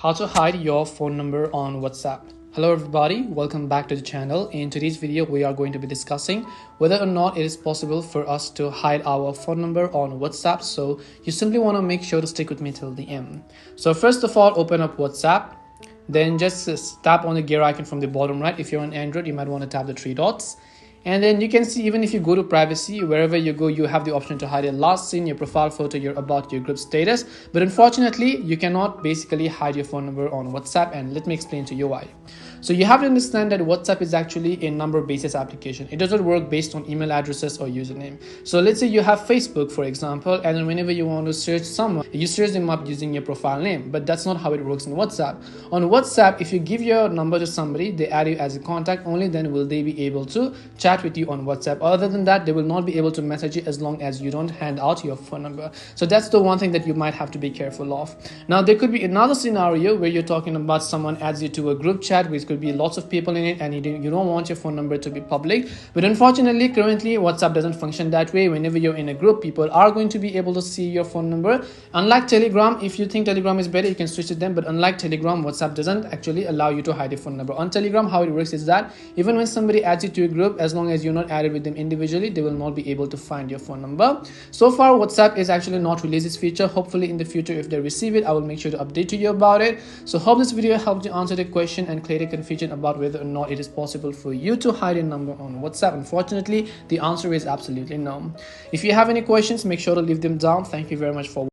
How to hide your phone number on WhatsApp. Hello everybody, welcome back to the channel. In today's video we are going to be discussing whether or not it is possible for us to hide our phone number on WhatsApp. So you simply want to make sure to stick with me till the end. So first of all, open up WhatsApp, then just tap on the gear icon from the bottom right. If you're on Android, you might want to tap the three dots. And then you can see, even if you go to privacy, wherever you go, you have the option to hide your last seen, your profile photo, your about, your group status. But unfortunately, you cannot basically hide your phone number on WhatsApp. And let me explain to you why. So you have to understand that WhatsApp is actually a number-based application. It doesn't work based on email addresses or username. So let's say you have Facebook, for example, and then whenever you want to search someone, you search them up using your profile name. But that's not how it works in WhatsApp. On WhatsApp, if you give your number to somebody, they add you as a contact, only then will they be able to chat with you on WhatsApp. Other than that, they will not be able to message you as long as you don't hand out your phone number. So that's the one thing that you might have to be careful of. Now, there could be another scenario where you're talking about someone adds you to a group chat, which could be lots of people in it, and you don't want your phone number to be public. But unfortunately, currently WhatsApp doesn't function that way. Whenever you're in a group, people are going to be able to see your phone number. Unlike Telegram, if you think Telegram is better, you can switch to them. But unlike Telegram, WhatsApp doesn't actually allow you to hide your phone number. On Telegram, how it works is that even when somebody adds you to a group, as long as you're not added with them individually, they will not be able to find your phone number. So far, WhatsApp is actually not released this feature. Hopefully in the future, if they receive it, I will make sure to update you about it. So hope this video helped you answer the question and clear the confusion about whether or not it is possible for you to hide a number on WhatsApp. Unfortunately, the answer is absolutely no. If you have any questions, make sure to leave them down. Thank you very much for watching.